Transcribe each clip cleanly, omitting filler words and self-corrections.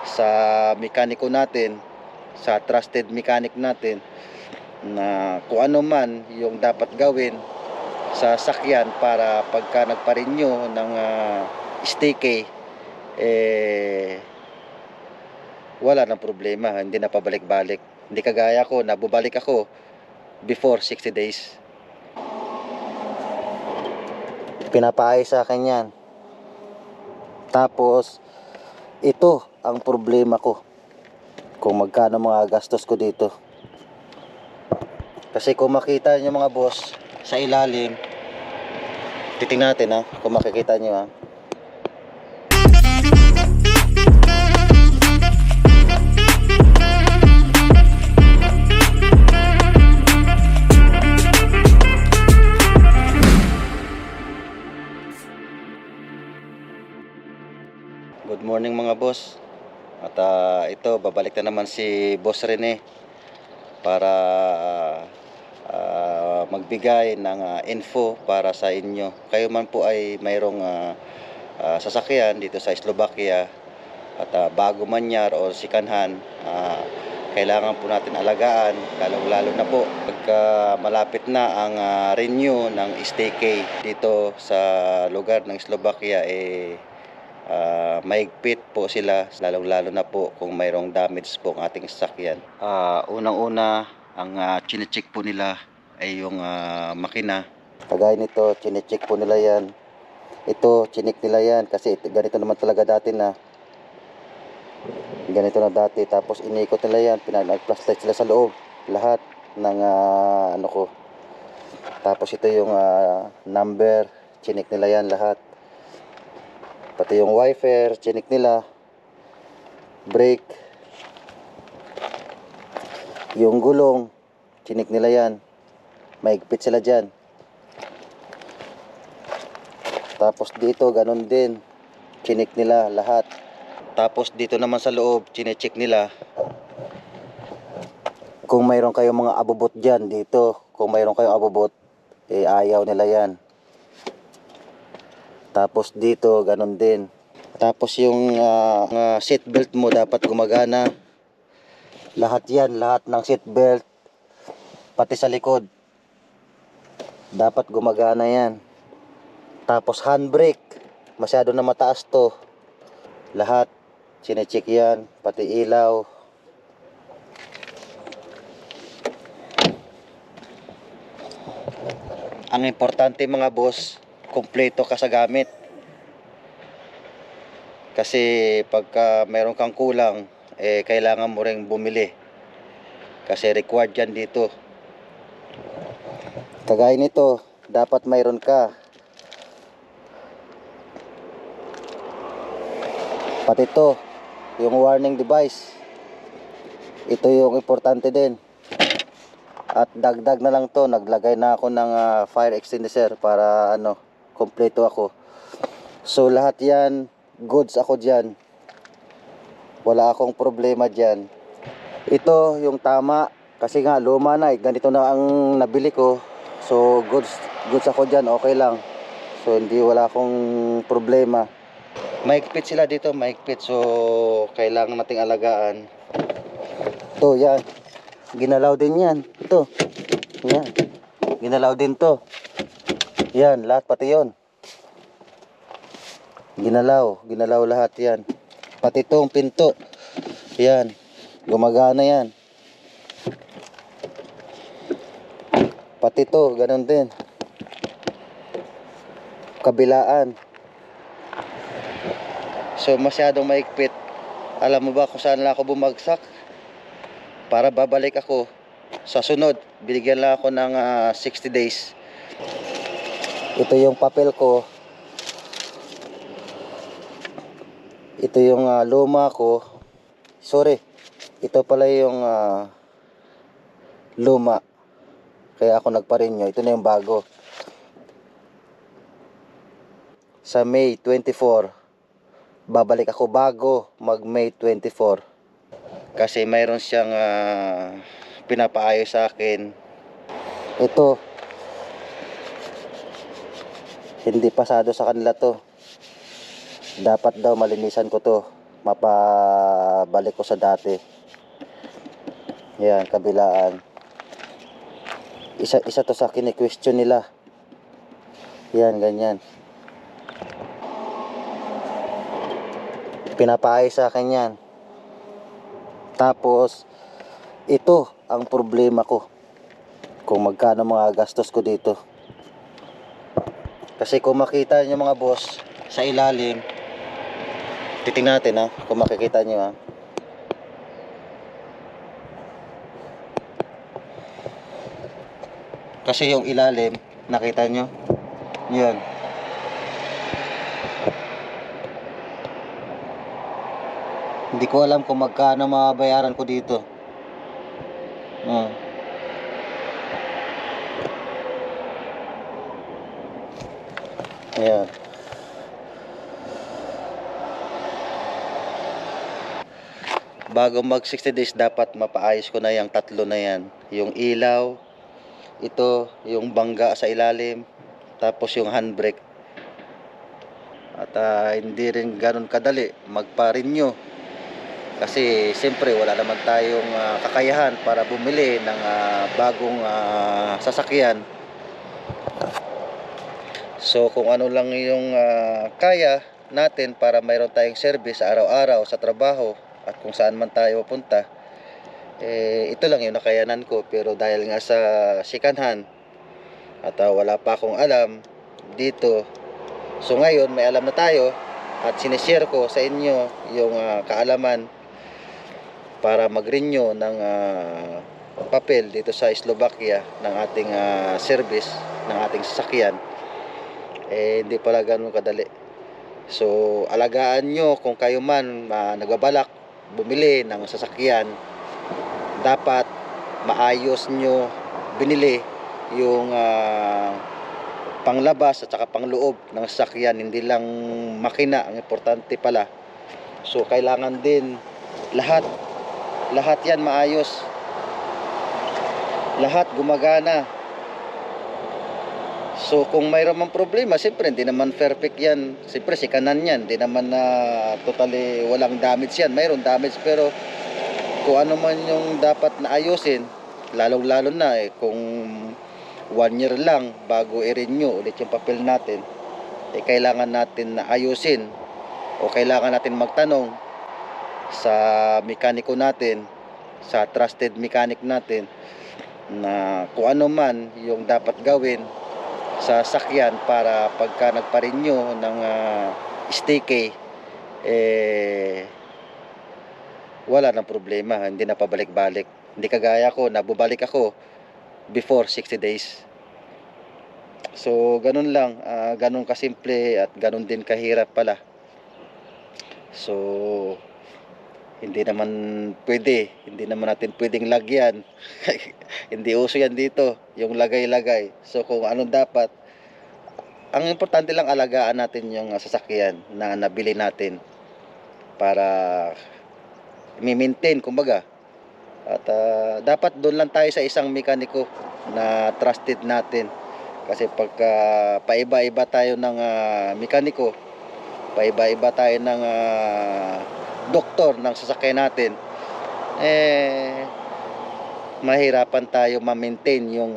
sa mekaniko natin, sa trusted mechanic natin, na kung ano man yung dapat gawin sa sakyan para pagka nagpa-renew ng sticky, wala nang problema, hindi na pabalik-balik. Hindi kagaya ko, nabubalik ako before 60 days. Pinapaayos sa akin yan. Tapos ito ang problema ko, kung magkano mga gastos ko dito. Kasi kung makita nyo mga boss, sa ilalim, titingnan natin kung makikita nyo Good morning mga boss. At ito, babalik na naman si Boss Rene para magbigay ng info para sa inyo. Kayo man po ay mayroong sasakyan dito sa Slovakia at bago man yar o sikanhan, kailangan po natin alagaan, lalo na po pagka malapit na ang renew ng STK dito sa lugar ng Slovakia. Maigpit po sila, lalo na po kung mayroong damage po ang ating sasakyan. Unang-una, ang chinecheck po nila ay yung makina. Kagaya nito, chinecheck po nila yan. Ito, chinek nila yan kasi ganito naman talaga dati na. Ganito na dati, tapos inikot nila yan, pinag-flashlight sila sa loob, lahat ng ano ko. Tapos ito yung number, chinek nila yan lahat. Pati yung wiper, chinik nila. Brake. Yung gulong, chinik nila yan. Maigpit sila dyan. Tapos dito, ganun din. Chinik nila lahat. Tapos dito naman sa loob, chinecheck nila. Kung mayroon kayong mga abubot dyan, dito. Kung mayroon kayong abubot, ayaw nila yan. Tapos dito, ganun din. Tapos yung seat belt mo dapat gumagana. Lahat yan, lahat ng seat belt, pati sa likod, dapat gumagana yan. Tapos handbrake, masyado na mataas to. Lahat, sinecheck yan, pati ilaw. Ang importante mga boss, kumpleto ka sa gamit. Kasi pagka meron kang kulang, kailangan mo ring bumili. Kasi required yan dito. Kagaya nito, dapat mayroon ka. Pati ito, yung warning device. Ito yung importante din. At dagdag na lang to, naglagay na ako ng fire extinguisher para kompleto ako. So lahat yan, goods ako dyan. Wala akong problema dyan. Ito yung tama, kasi nga luma na, ganito na ang nabili ko. So goods ako dyan, okay lang. So wala akong problema. Maigpit sila dito, maigpit. So kailangan nating alagaan. Ito, yan. Ginalaw din yan. Ito. Yan. Ginalaw din to. Yan, lahat pati yon. Ginalaw lahat yan. Pati itong pinto. Yan. Gumagana yan. Pati to, ganun din. Kabilaan. So masyadong maigpit. Alam mo ba kung saan lang ako bumagsak? Para babalik ako sa sunod, binigyan lang ako ng 60 days. Ito yung papel ko. Ito yung luma ko. Sorry, ito pala yung luma. Kaya ako nagpa-renew. Ito na yung bago. Sa May 24, babalik ako bago mag May 24. Kasi mayroon siyang pinapaayos sa akin. Ito, hindi pasado sa kanila to. Dapat daw malinisan ko to. mapabalik ko sa dati. Yan, kabilaan. Isa to sa kini-question nila. Yan, ganyan. Pinapaayos sa akin yan. Tapos ito ang problema ko, kung magkano mga gastos ko dito. Kasi kung makita nyo mga boss, sa ilalim, titingnan natin ha, kung makikita nyo ha. Kasi yung ilalim, nakita nyo? Yan. Hindi ko alam kung magkano mabayaran ko dito. Ayan. Bago mag 60 days dapat mapaayos ko na yung tatlo na yan. Yung ilaw, ito, yung bangga sa ilalim, tapos yung handbrake. At hindi rin ganun kadali magpa-renew. Kasi siyempre wala naman tayong kakayahan para bumili ng bagong sasakyan. So kung ano lang yung kaya natin para mayroon tayong service araw-araw sa trabaho at kung saan man tayo punta, ito lang yung nakayanan ko. Pero dahil nga sa second hand at wala pa akong alam dito, so ngayon may alam na tayo at sinishare ko sa inyo yung kaalaman para mag-renew ng papel dito sa Slovakia ng ating service ng ating sasakyan. Hindi pala ganun kadali. So alagaan nyo kung kayo man nagbabalak bumili ng sasakyan, dapat maayos nyo binili yung panglabas at saka pangloob ng sasakyan, hindi lang makina ang importante pala. So kailangan din lahat yan maayos, lahat gumagana. So kung mayroon mang problema, siyempre hindi naman perfect yan, siyempre si kanan yan, hindi naman totally walang damage yan, mayroon damage. Pero kung ano man yung dapat na ayusin, lalong lalo na kung 1 year lang bago i-renew ulit yung papel natin, kailangan natin na ayusin o kailangan natin magtanong sa mekaniko natin, sa trusted mechanic natin, na kung ano man yung dapat gawin sa sakyan para pagka nagpa-renew ng sticky, wala nang problema, hindi na pabalik-balik. Hindi kagaya ko, nabubalik ako before 60 days. So ganun lang, ganun kasimple at ganun din kahirap pala. So hindi naman natin pwedeng lagyan. Hindi uso yan dito, yung lagay-lagay. So kung ano dapat, ang importante lang alagaan natin yung sasakyan na nabili natin para i-maintain kumbaga. At dapat doon lang tayo sa isang mekaniko na trusted natin. Kasi pagka paiba-iba tayo ng mekaniko, paiba-iba tayo ng doktor ng sasakyan natin, mahirapan tayo ma-maintain yung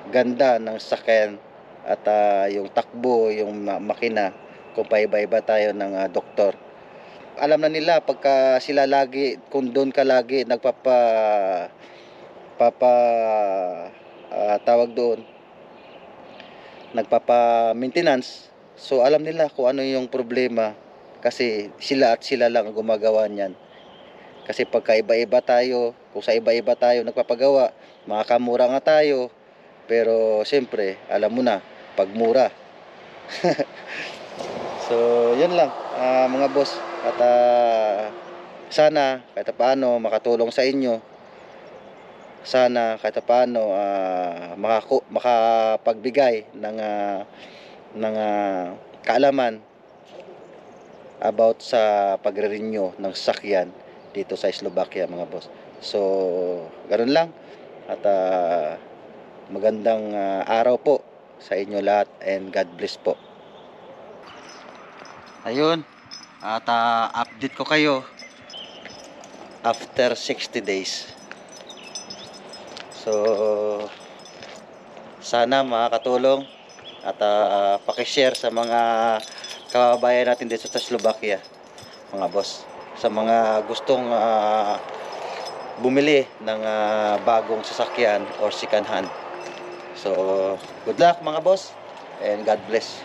ganda ng sasakyan at yung takbo, yung makina kung paiba-iba tayo ng doktor. Alam na nila pagka sila lagi, kung doon ka lagi tawag doon, nagpapa-maintenance, so alam nila kung ano yung problema. Kasi sila lang ang gumagawa niyan. Kasi pagka iba-iba tayo, kung sa iba-iba tayo nagpapagawa, makakamura nga tayo. Pero siyempre, alam mo na, pagmura. So, yun lang mga boss. At sana kahit paano makatulong sa inyo. Sana kahit paano makapagbigay ng kaalaman about sa pagre-renew ng sasakyan dito sa Slovakia mga boss. So ganoon lang at magandang araw po sa inyo lahat and God bless po. Ayun, At update ko kayo after 60 days. So sana makakatulong at pakishare sa mga kababayan natin dito sa Slovakia, mga boss, sa mga gustong bumili ng bagong sasakyan or second hand. So good luck mga boss and God bless.